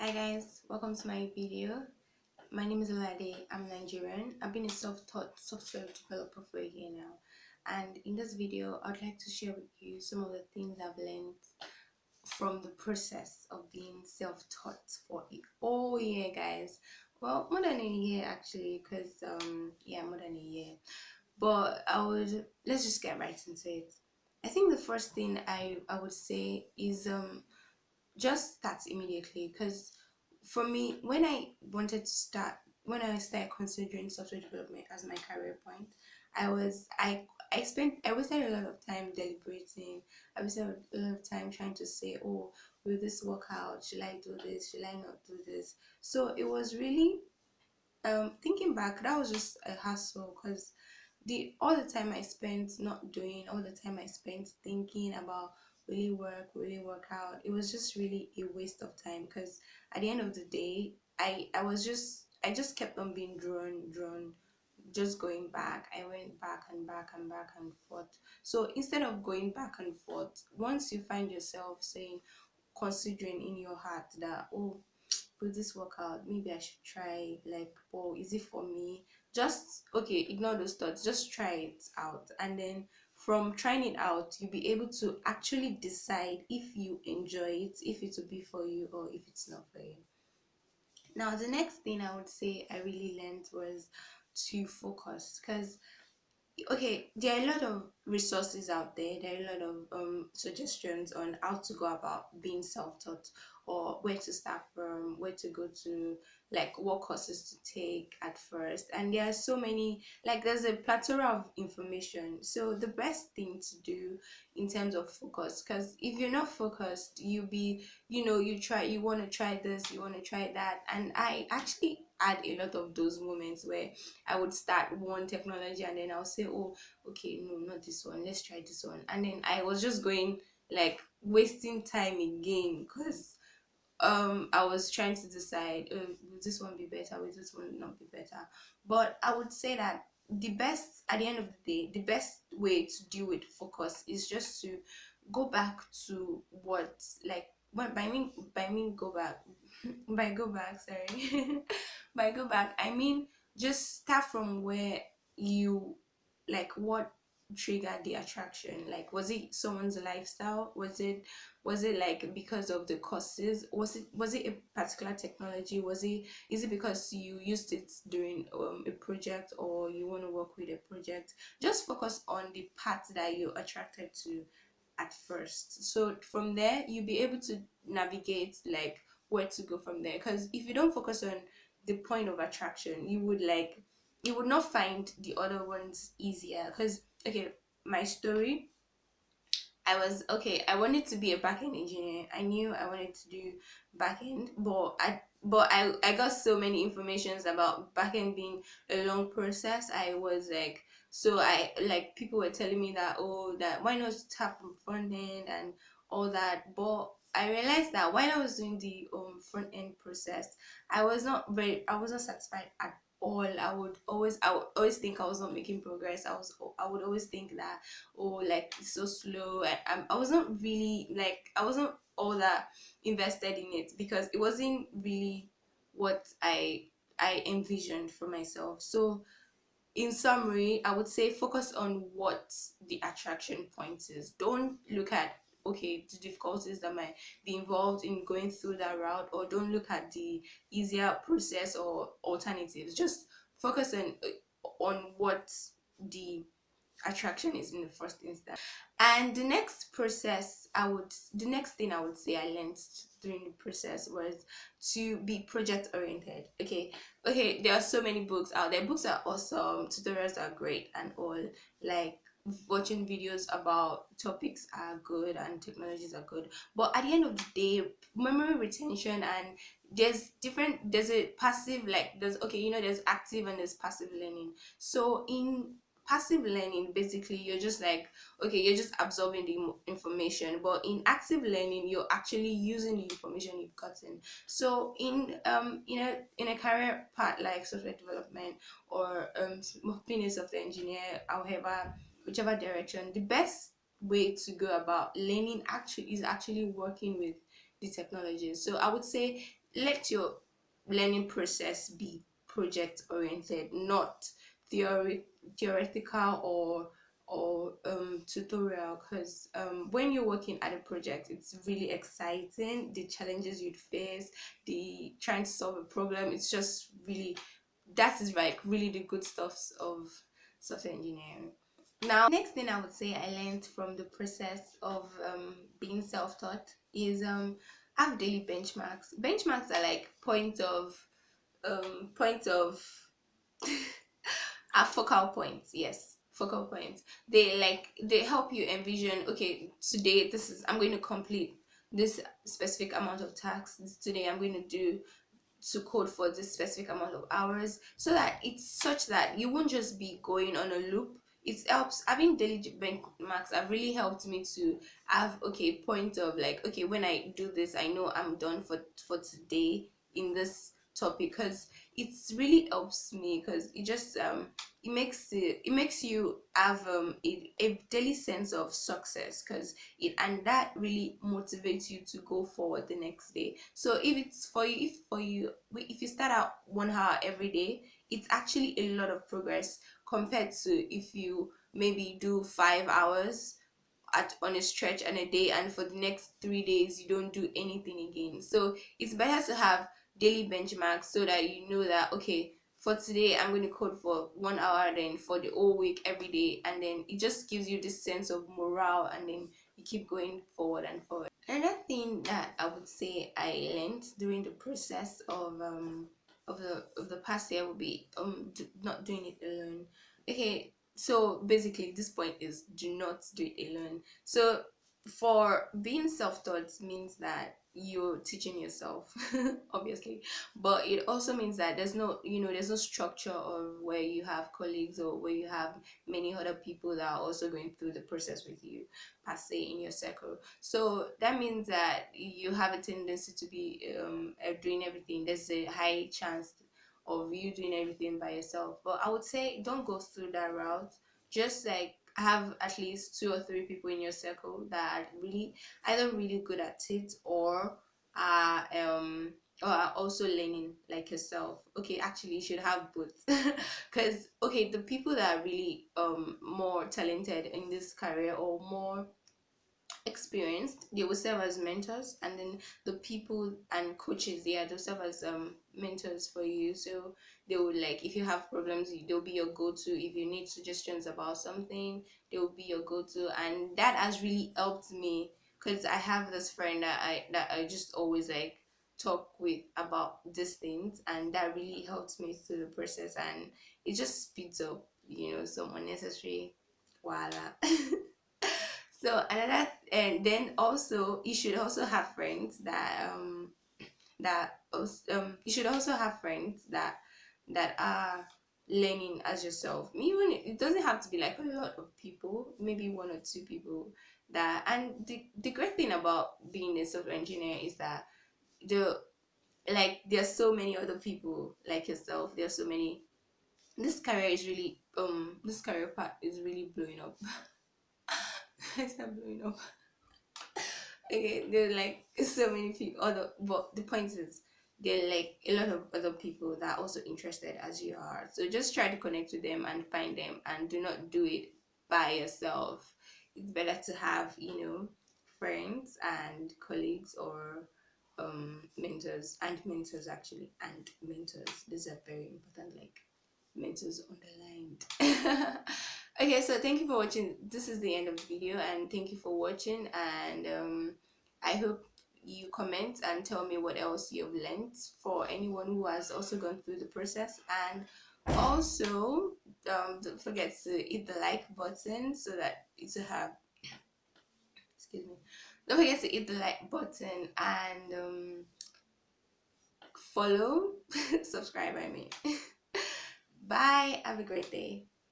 Hi guys, welcome to my video. My name is Olade. I'm Nigerian. I've been a self-taught software developer for a year now, and in this video I'd like to share with you some of the things I've learned from the process of being self-taught for a whole year, guys. Well, more than a year actually, because yeah, more than a year. But let's just get right into it. I think the first thing I would say is just start immediately, because for me, when I started considering software development as my career point, I wasted a lot of time deliberating. I wasted a lot of time trying to say, oh, will this work out, should I do this, should I not do this? So it was really, thinking back, that was just a hassle, because the all the time I spent not doing, all the time I spent thinking about will it work out, it was just really a waste of time, because at the end of the day, I just kept on being drawn, just going back. I went back and back and back and forth. So instead of going back and forth, once you find yourself saying, considering in your heart that, oh, will this work out, maybe I should try, like, oh, is it for me, just okay, ignore those thoughts, just try it out, and then from trying it out you'll be able to actually decide if you enjoy it, if it will be for you or if it's not for you. Now the next thing I would say I really learned was to focus, because okay, there are a lot of resources out there, there are a lot of suggestions on how to go about being self-taught, or where to start from, where to go to, like what courses to take at first, and there are so many, like there's a plethora of information. So the best thing to do in terms of focus, because if you're not focused, you want to try this, you want to try that, and I actually had a lot of those moments where I would start one technology and then I'll say, oh, okay, no, not this one, let's try this one. And then I was just going, like, wasting time again, because I was trying to decide, will this one be better, will this one not be better. But I would say that the best, at the end of the day, the best way to deal with focus is just to go back to what, like, what by mean go back by go back, sorry. By go back, I mean just start from where you, like, what triggered the attraction. Like, was it someone's lifestyle, was it like because of the courses, was it a particular technology, was it, is it because you used it during a project, or you want to work with a project? Just focus on the part that you're attracted to at first, so from there you'll be able to navigate, like, where to go from there. Because if you don't focus on the point of attraction, you would not find the other ones easier. Because okay, my story, I was okay. I wanted to be a backend engineer. I knew I wanted to do backend, but I got so many informations about backend being a long process. I was like, so I, like, people were telling me that, oh, that why not start from front end and all that. But I realized that while I was doing the front end process, I wasn't satisfied at all. I would always think I was not making progress. I would always think that, oh, like, it's so slow. I was not really, like, I wasn't all that invested in it, because it wasn't really what I envisioned for myself. So in summary, I would say focus on what the attraction point is. Don't look at, okay, the difficulties that might be involved in going through that route, or don't look at the easier process or alternatives. Just focus on what the attraction is in the first instance. And the next thing I would say I learned during the process was to be project oriented. Okay, there are so many books out there. Books are awesome, tutorials are great and all, like, watching videos about topics are good and technologies are good, but at the end of the day, memory retention, and there's a passive, like, there's, okay, there's active and there's passive learning. So in passive learning, basically, you're just like, okay, you're just absorbing the information, but in active learning, you're actually using the information you've gotten. So in a career path like software development, or being a software engineer, however, whichever direction, the best way to go about learning actually is actually working with the technologies. So I would say let your learning process be project oriented, not theory theoretical or tutorial. Because when you're working at a project, it's really exciting. The challenges you'd face, the trying to solve a problem, it's just really, that is like really the good stuff of software engineering. Now, next thing I would say I learned from the process of being self-taught is have daily benchmarks. Benchmarks are like point of focal points. Yes, focal points. They help you envision, okay, today this is, I'm going to complete this specific amount of tasks. Today I'm going to do to code for this specific amount of hours, so that it's such that you won't just be going on a loop. It helps having daily benchmarks have really helped me to have, okay, point of like, okay, when I do this, I know I'm done for today in this topic. Because it's really helps me, because it just it makes you have a daily sense of success. Because it, and that really motivates you to go forward the next day. So if it's for you, if you start out 1 hour every day, it's actually a lot of progress compared to if you maybe do 5 hours at on a stretch and a day, and for the next 3 days you don't do anything again. So it's better to have daily benchmarks, so that you know that, okay, for today I'm going to code for 1 hour, then for the whole week every day, and then it just gives you this sense of morale, and then you keep going forward and forward. Another thing that I would say I learned during the process of the past year would be not doing it alone. Okay, so basically this point is, do not do it alone. So for being self-taught means that you're teaching yourself, obviously, but it also means that there's no, there's no structure of where you have colleagues, or where you have many other people that are also going through the process with you, per se, in your circle. So that means that you have a tendency to be doing everything. There's a high chance of you doing everything by yourself. But I would say don't go through that route. Just like have at least 2 or 3 people in your circle that are really either really good at it, are or are also learning like yourself. Okay, actually you should have both. Because okay, the people that are really more talented in this career, or more experienced, they will serve as mentors, and then the people and coaches, yeah, they'll serve as mentors for you. So they will, like, if you have problems, they'll be your go-to. If you need suggestions about something, they will be your go-to. And that has really helped me, because I have this friend that I just always like talk with about these things, and that really helps me through the process, and it just speeds up, some unnecessary voila. So another, and then also you should also have friends that you should also have friends that are learning as yourself. Even it doesn't have to be like a lot of people, maybe 1 or 2 people. That, and the great thing about being a software engineer is that the there's so many other people like yourself. There's so many. This career is really this career part is really blowing up. It's not blowing up. Okay, there are like so many people other, but the point is there are like a lot of other people that are also interested as you are. So just try to connect with them and find them, and do not do it by yourself. It's better to have, friends and colleagues, or mentors actually, and mentors. These are very important, like mentors underlined. Okay, so thank you for watching. This is the end of the video, and thank you for watching. And I hope you comment and tell me what else you've learned, for anyone who has also gone through the process. And also don't forget to hit the like button, so that you have, excuse me, don't forget to hit the like button, and follow, subscribe, I mean. Bye, have a great day.